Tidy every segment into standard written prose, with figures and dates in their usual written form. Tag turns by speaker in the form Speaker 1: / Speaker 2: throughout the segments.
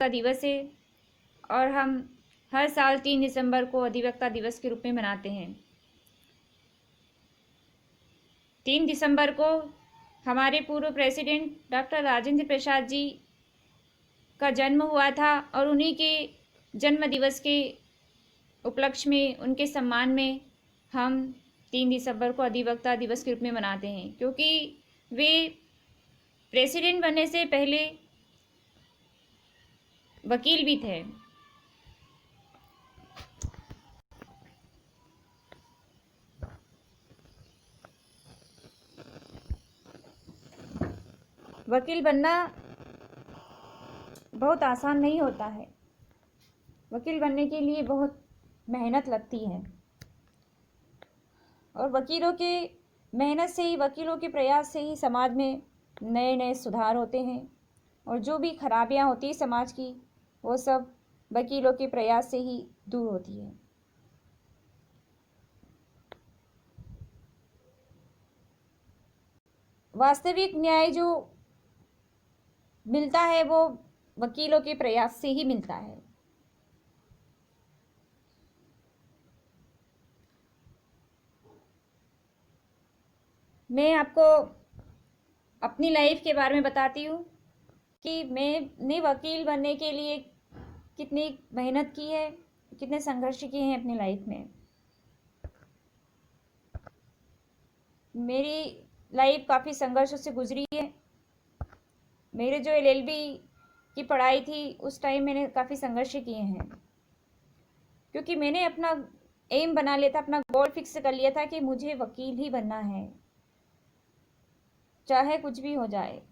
Speaker 1: का दिवस है और हम हर साल 3 दिसंबर को अधिवक्ता दिवस के रूप में मनाते हैं। 3 दिसंबर को हमारे पूर्व प्रेसिडेंट डॉक्टर राजेंद्र प्रसाद जी का जन्म हुआ था और उन्हीं के जन्म दिवस के उपलक्ष्य में, उनके सम्मान में हम 3 दिसंबर को अधिवक्ता दिवस के रूप में मनाते हैं, क्योंकि वे प्रेसिडेंट बनने से पहले वकील भी थे। वकील बनना बहुत आसान नहीं होता है। वकील बनने के लिए बहुत मेहनत लगती है और वकीलों के मेहनत से ही, वकीलों के प्रयास से ही समाज में नए नए सुधार होते हैं और जो भी खराबियां होती हैं समाज की, वो सब वकीलों के प्रयास से ही दूर होती है। वास्तविक न्याय जो मिलता है वो वकीलों के प्रयास से ही मिलता है। मैं आपको अपनी लाइफ के बारे में बताती हूँ कि मैंने वकील बनने के लिए कितनी मेहनत की है, कितने संघर्ष किए हैं अपनी लाइफ में। मेरी लाइफ काफ़ी संघर्षों से गुजरी है। मेरे जो एलएलबी की पढ़ाई थी उस टाइम मैंने काफ़ी संघर्ष किए हैं, क्योंकि मैंने अपना एम बना लिया था, अपना गोल फिक्स कर लिया था कि मुझे वकील ही बनना है, चाहे कुछ भी हो जाए।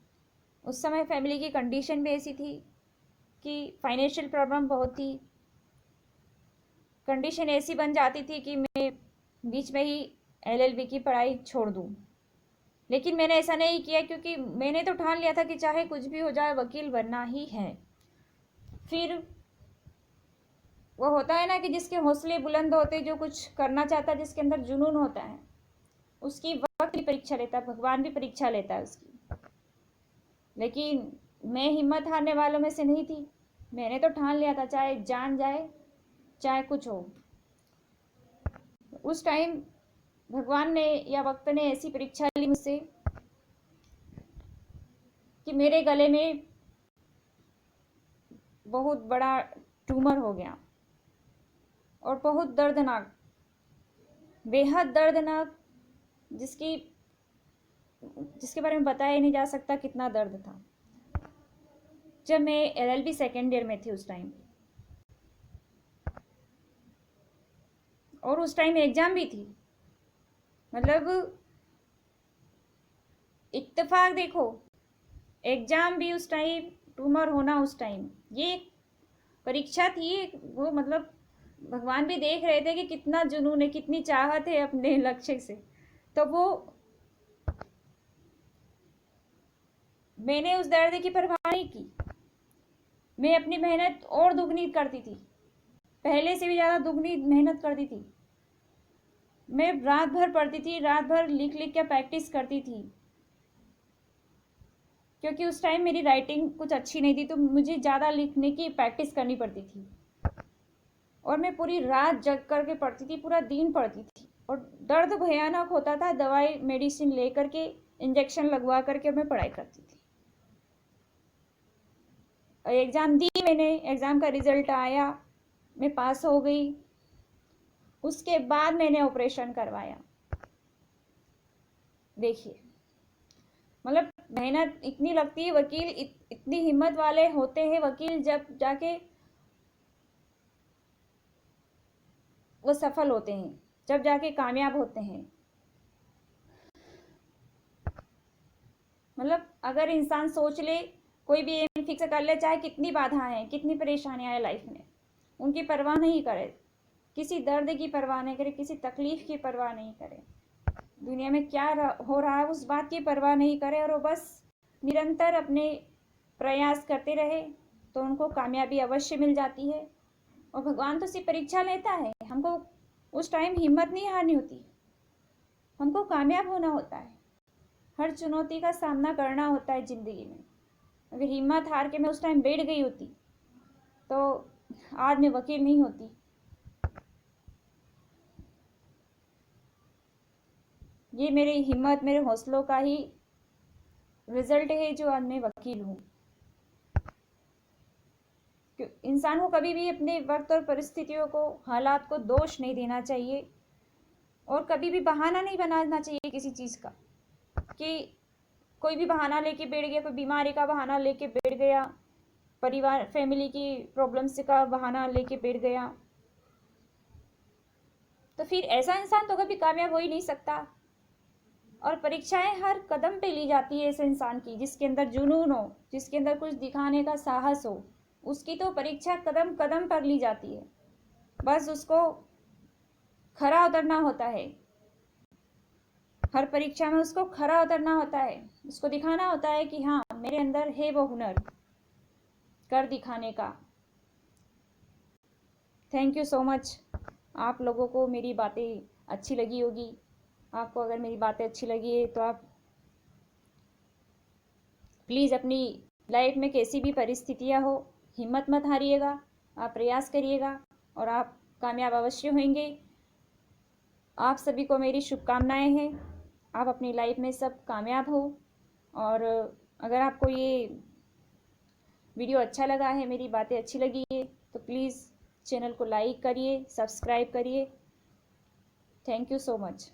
Speaker 1: उस समय फैमिली की कंडीशन भी ऐसी थी कि फाइनेंशियल प्रॉब्लम बहुत थी। कंडीशन ऐसी बन जाती थी कि मैं बीच में ही एलएलबी की पढ़ाई छोड़ दूँ, लेकिन मैंने ऐसा नहीं किया, क्योंकि मैंने तो ठान लिया था कि चाहे कुछ भी हो जाए वकील बनना ही है। फिर वो होता है ना कि जिसके हौसले बुलंद होते, जो कुछ करना चाहता है, जिसके अंदर जुनून होता है, उसकी वक्त भी परीक्षा लेता है, भगवान भी परीक्षा लेता है उसकी। लेकिन मैं हिम्मत हारने वालों में से नहीं थी। मैंने तो ठान लिया था, चाहे जान जाए चाहे कुछ हो। उस टाइम भगवान ने या वक्त ने ऐसी परीक्षा ली मुझसे कि मेरे गले में बहुत बड़ा ट्यूमर हो गया और बहुत दर्दनाक, बेहद दर्दनाक, जिसके बारे में बताया ही नहीं जा सकता कितना दर्द था। जब मैं एलएलबी सेकेंड ईयर में थी उस टाइम, और उस टाइम एग्जाम भी थी। मतलब इत्तेफाक देखो, एग्जाम भी उस टाइम, ट्यूमर होना उस टाइम, ये परीक्षा थी वो। मतलब भगवान भी देख रहे थे कि कितना जुनून है, कितनी चाहत है अपने लक्ष्य से। तो वो मैंने उस दर्द की परवाह नहीं की। मैं अपनी मेहनत और दुगनी करती थी, पहले से भी ज़्यादा दुगनी मेहनत करती थी। मैं रात भर पढ़ती थी, रात भर लिख लिख के प्रैक्टिस करती थी, क्योंकि उस टाइम मेरी राइटिंग कुछ अच्छी नहीं थी, तो मुझे ज़्यादा लिखने की प्रैक्टिस करनी पड़ती थी। और मैं पूरी रात जग करके पढ़ती थी, पूरा दिन पढ़ती थी, और दर्द भयानक होता था। दवाई मेडिसिन ले करके, इंजेक्शन लगवा करके मैं पढ़ाई करती थी। और एग्ज़ाम दी मैंने, एग्ज़ाम का रिज़ल्ट आया, मैं पास हो गई। उसके बाद मैंने ऑपरेशन करवाया। देखिए, मतलब मेहनत इतनी लगती है। वकील इतनी हिम्मत वाले होते हैं वकील, जब जाके वो सफल होते हैं, जब जाके कामयाब होते हैं। मतलब अगर इंसान सोच ले, कोई भी एम फिक्स कर ले, चाहे कितनी बाधाएं हैं, कितनी परेशानियां हैं लाइफ में, उनकी परवाह नहीं करे, किसी दर्द की परवाह नहीं करे, किसी तकलीफ की परवाह नहीं करे, दुनिया में क्या हो रहा है उस बात की परवाह नहीं करे, और वो बस निरंतर अपने प्रयास करते रहे, तो उनको कामयाबी अवश्य मिल जाती है। और भगवान तो सिर्फ परीक्षा लेता है, हमको उस टाइम हिम्मत नहीं हारनी होती, हमको कामयाब होना होता है। हर चुनौती का सामना करना होता है ज़िंदगी में। अगर हिम्मत हार के मैं उस टाइम बैठ गई होती तो आज मैं वकील नहीं होती। ये मेरी हिम्मत, मेरे हौसलों का ही रिजल्ट है जो आज मैं वकील हूँ। इंसान को कभी भी अपने वक्त और परिस्थितियों को, हालात को दोष नहीं देना चाहिए और कभी भी बहाना नहीं बनाना चाहिए किसी चीज़ का, कि कोई भी बहाना लेके बैठ गया, कोई बीमारी का बहाना लेके बैठ गया, परिवार फैमिली की प्रॉब्लम्स का बहाना लेके बैठ गया, तो फिर ऐसा इंसान तो कभी कामयाब हो ही नहीं सकता। और परीक्षाएं हर कदम पे ली जाती है ऐसे इंसान की, जिसके अंदर जुनून हो, जिसके अंदर कुछ दिखाने का साहस हो, उसकी तो परीक्षा कदम कदम पर ली जाती है। बस उसको खरा उतरना होता है। हर परीक्षा में उसको खरा उतरना होता है, उसको दिखाना होता है कि हाँ, मेरे अंदर है वो हुनर कर दिखाने का। Thank you so much. आप लोगों को मेरी बातें अच्छी लगी होगी। आपको अगर मेरी बातें अच्छी लगी है तो आप प्लीज़ अपनी लाइफ में कैसी भी परिस्थितियाँ हो, हिम्मत मत हारिएगा, आप प्रयास करिएगा और आप कामयाब अवश्य होंगे। आप सभी को मेरी शुभकामनाएं हैं। आप अपनी लाइफ में सब कामयाब हो। और अगर आपको ये वीडियो अच्छा लगा है, मेरी बातें अच्छी लगी है, तो प्लीज़ चैनल को लाइक करिए, सब्सक्राइब करिए। Thank you so much.